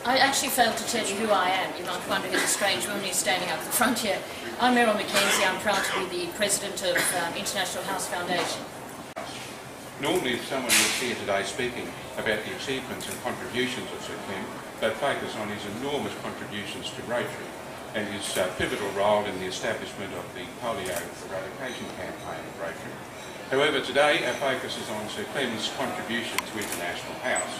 I actually failed to tell you who I am. You might wonder who's a strange woman who's standing up at the front here. I'm Meryl Mackenzie. I'm proud to be the president of International House Foundation. Normally, if someone was here today speaking about the achievements and contributions of Sir Clem, they'd focus on his enormous contributions to Rotary and his pivotal role in the establishment of the polio eradication campaign of Rotary. However, today our focus is on Sir Clem's contribution to International House.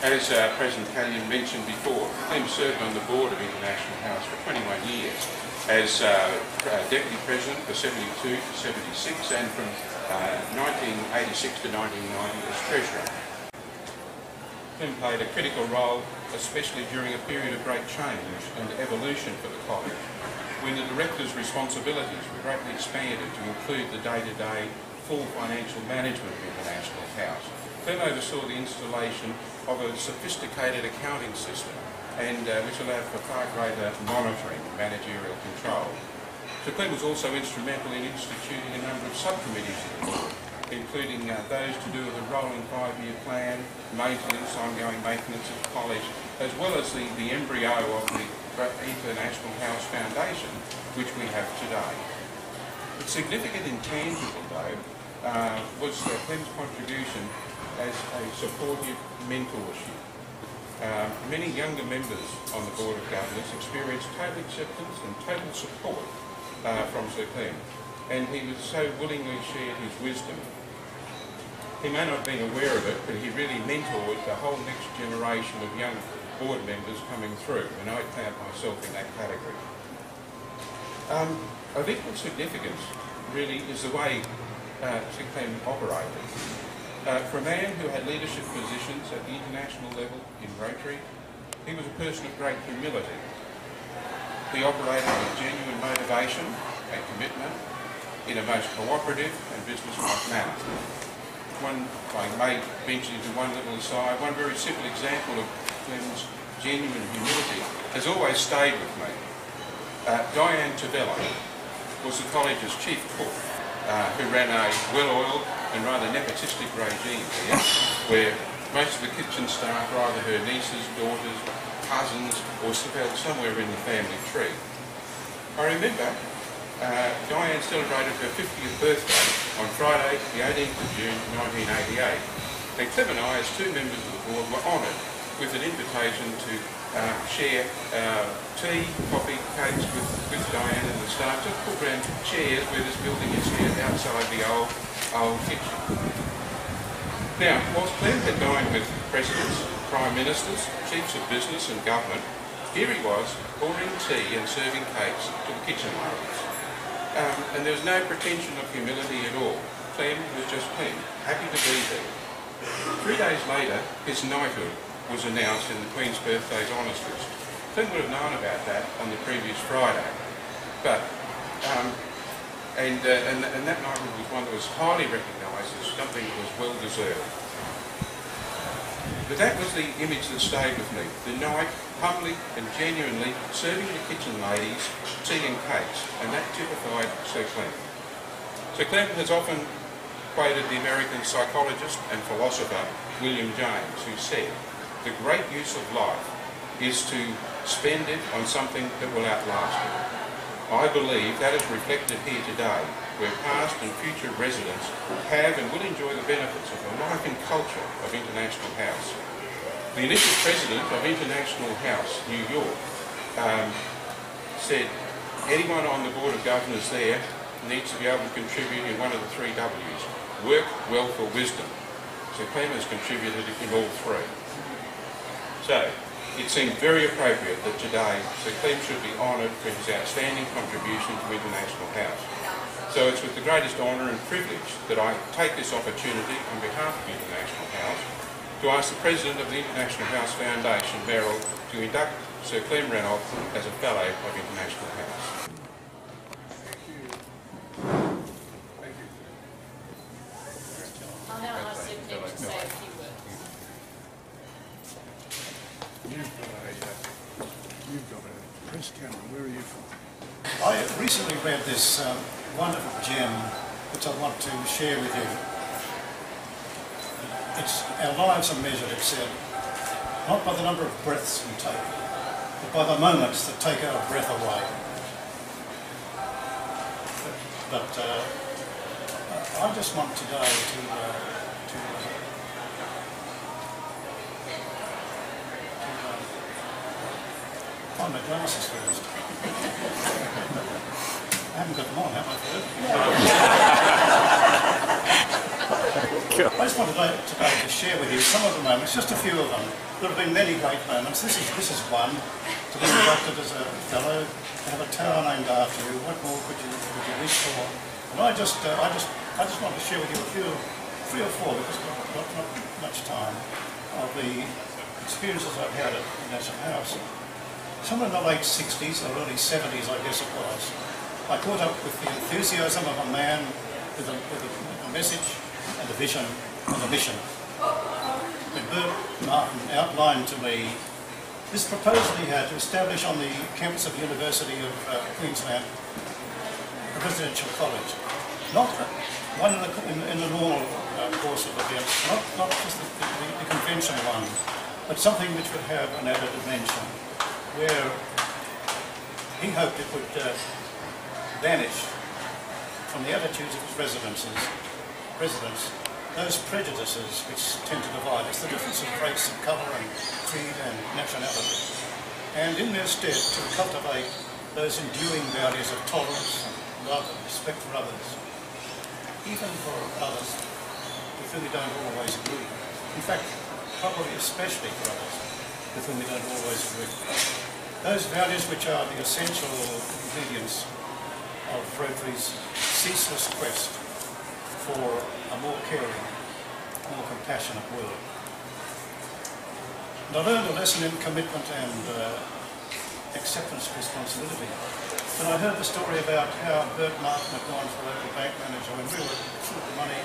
As President Callion mentioned before, Clem served on the board of International House for 21 years as Deputy President for 72 to 76 and from 1986 to 1990 as Treasurer. Clem played a critical role, especially during a period of great change and evolution for the college, when the Director's responsibilities were greatly expanded to include the day-to-day full financial management of International House. Clem oversaw the installation of a sophisticated accounting system and which allowed for far greater monitoring and managerial control. Sir Clem was also instrumental in instituting a number of subcommittees of the board, including those to do with the rolling 5-year plan, maintenance, ongoing maintenance of the college, as well as the embryo of the International House Foundation, which we have today. The significant intangible, though, was Clem's contribution as a supportive mentorship. Many younger members on the Board of Governors experienced total acceptance and total support from Sir Clem, and he was so willingly shared his wisdom. He may not have been aware of it, but he really mentored the whole next generation of young board members coming through, and I count myself in that category. Of equal significance, really, is the way Sir Clem operated. For a man who had leadership positions at the international level in Rotary, he was a person of great humility. He operated with genuine motivation and commitment in a most cooperative and businesslike manner. I may mention into one little aside, one very simple example of Clem's genuine humility has always stayed with me. Diane Tavello was the college's chief cook, who ran a well-oiled and rather nepotistic regime here, where most of the kitchen staff were either her nieces, daughters, cousins, or fell somewhere in the family tree. I remember Diane celebrated her 50th birthday on Friday, the 18th of June 1988, and Clem and I, as two members of the board, were honoured with an invitation to share tea, coffee, cakes with Diane and the staff, just put around chairs where this building is here outside the old kitchen. Now, whilst Clem had dined with presidents, prime ministers, chiefs of business and government, here he was pouring tea and serving cakes to the kitchen ladies. And there was no pretension of humility at all. Clem was just Clem, happy to be there. 3 days later, his knighthood was announced in the Queen's Birthdays Honours List. Clem would have known about that on the previous Friday, but and that knighthood was one that was highly recognised as something that was well deserved. But that was the image that stayed with me. The knight humbly and genuinely serving the kitchen ladies tea and cakes, and that typified Sir Clem. Sir Clem has often quoted the American psychologist and philosopher William James, who said, "The great use of life is to spend it on something that will outlast it." I believe that is reflected here today, where past and future residents have and will enjoy the benefits of the life and culture of International House. The initial president of International House, New York, said anyone on the Board of Governors there needs to be able to contribute in one of the 3 W's: work, wealth or wisdom. So Clem has contributed in all 3. So it seemed very appropriate that today Sir Clem should be honoured for his outstanding contribution to International House. So it's with the greatest honour and privilege that I take this opportunity on behalf of International House to ask the President of the International House Foundation, Meryl, to induct Sir Clem Renouf as a Fellow of International House. Thank you. I'll now ask Sir Clem to say a few words. You've got a press camera. Where are you from? I recently read this wonderful gem which I want to share with you. Our lives are measured, it said, not by the number of breaths we take, but by the moments that take our breath away. But I just want today to find my glasses first. I haven't got them on, have I? I just wanted today to share with you some of the moments, just a few of them. There have been many great moments. This is one. To be inducted as a fellow, to have a tower named after you. What more could you wish for? And I just want to share with you three or four, because not much time, of the experiences I've had at the National House. Somewhere in the late 60s or early 70s, I guess it was, I caught up with the enthusiasm of a man with a message and a vision and a mission. When Bert Martin outlined to me this proposal he had to establish on the campus of the University of Queensland a residential college. Not one in the normal course of events, not just the conventional one, but something which would have an added dimension, where he hoped it would banish from the attitudes of his residents those prejudices which tend to divide us, the difference of race and colour and creed and nationality, and in their stead to cultivate those enduring values of tolerance, love and respect for others, even for others with whom we don't always agree. In fact, probably especially for others with whom we don't always agree. Those values which are the essential ingredients of Rotary's ceaseless quest for a more caring, more compassionate world. And I learned a lesson in commitment and acceptance of responsibility. When I heard the story about how Bert Martin had gone for a local bank manager when we were short of money,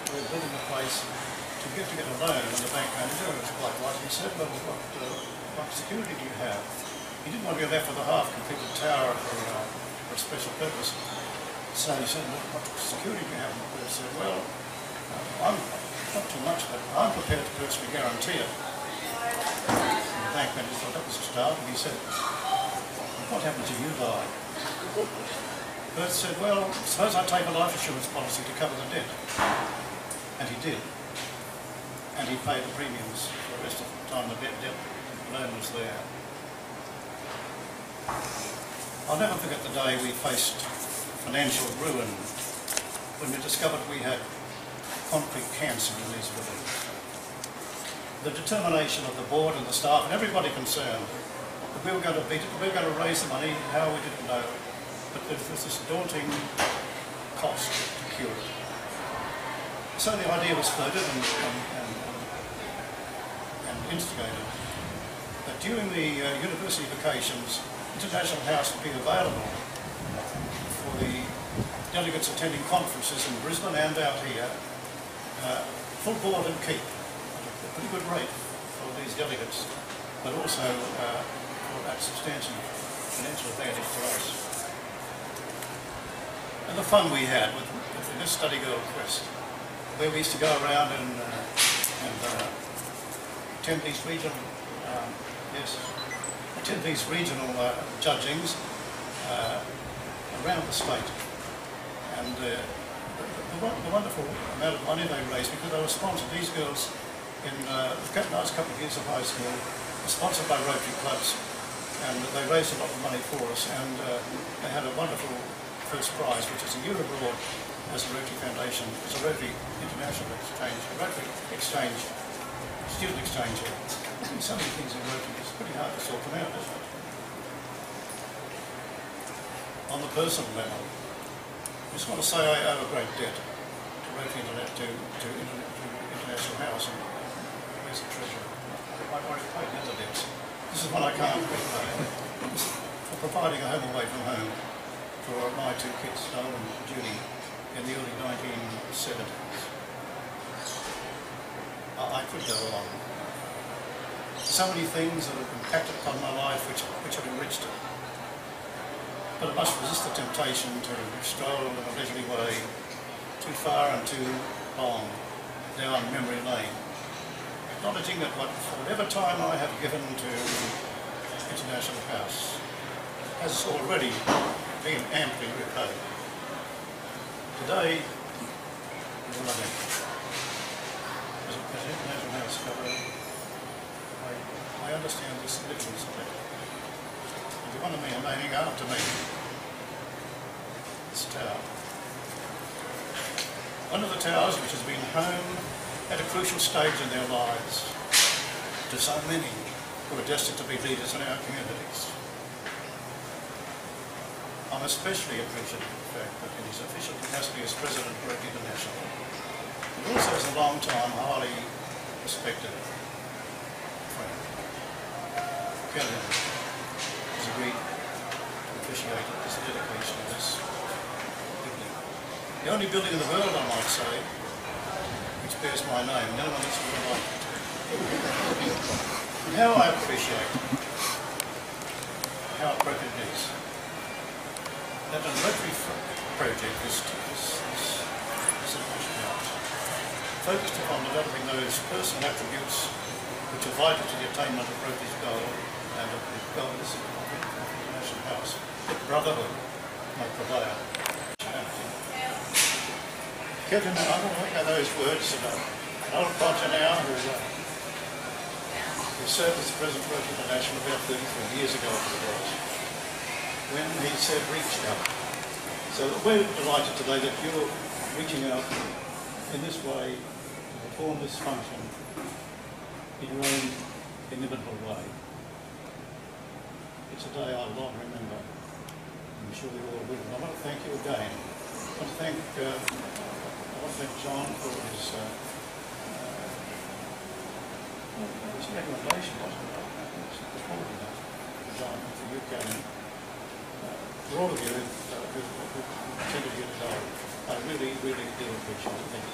we were building a place to get a loan, and the bank manager was quite right. He said, well, what security do you have? He didn't want to go left with a half-completed tower for a special purpose. So he said, what security do you have? And I said, well, I'm not too much, but I'm prepared to personally guarantee it. And the bank manager thought that was a start, and he said, what happens if you die? Bert said, well, suppose I take a life assurance policy to cover the debt. And he did. And he paid the premiums for the rest of the time the debt loan was there. I'll never forget the day we faced financial ruin when we discovered we had concrete cancer in these buildings. The determination of the board and the staff and everybody concerned that we were going to beat it, we were going to raise the money, how we didn't know, but there was this daunting cost to cure it. So the idea was floated and instigated that during the university vacations, International House would be available for the delegates attending conferences in Brisbane and out here, full board and keep, at a pretty good rate for these delegates, but also for that substantial financial advantage for us. And the fun we had with this study girl quest, where we used to go around and attend these regional, judgings around the state, and the wonderful amount of money they raised, because they were sponsored. These girls in the last couple of years of high school were sponsored by Rotary clubs, and they raised a lot of money for us, and they had a wonderful first prize, which is a year abroad as a Rotary Foundation, as a Rotary International Exchange, a Rotary Exchange, student exchange. There's so many things in Rotary, it's pretty hard to sort them out, isn't it? On the personal level, I just want to say I owe a great debt to Rotary to International House and where's the treasurer? I've already paid the other debts. This is one I can't repay. For providing a home away from home for my two kids, Noel and Judy, in the early 1970s. I could go on. So many things that have impacted upon my life which have enriched it. But I must resist the temptation to stroll in a leisurely way too far and too long down memory lane. acknowledging that whatever time I have given to International House has already been amply repaid. Today, what I think, as International House cover, I understand the significance of it. If you want me naming after me, this tower. One of the towers which has been home at a crucial stage in their lives to so many who are destined to be leaders in our communities. I'm especially appreciative of the fact that in his official capacity as President of Rotary International, and also as a long-time, highly respected friend, Clem has agreed to officiate this dedication of this building. The only building in the world, I might say, which bears my name. No one else would like it. And how I appreciate how appropriate it is that a Rotary project this focused upon developing those personal attributes which are vital to the attainment of Rotary's goal and of the goal of this International House, that brotherhood may prevail. Captain, I want to echo those words of an old codger now who served as President of Rotary International about 33 years ago, I think it was, when he said, reach out. So we're delighted today that you're reaching out in this way to perform this function in your own inimitable way. It's a day I'll long remember. I'm sure you all will. And I want to thank you again. I want to thank John for his recommendation, wasn't it? It's more than that. John, for you, Karen. For all of you who attended here today, I really, really do appreciate it. Thank you.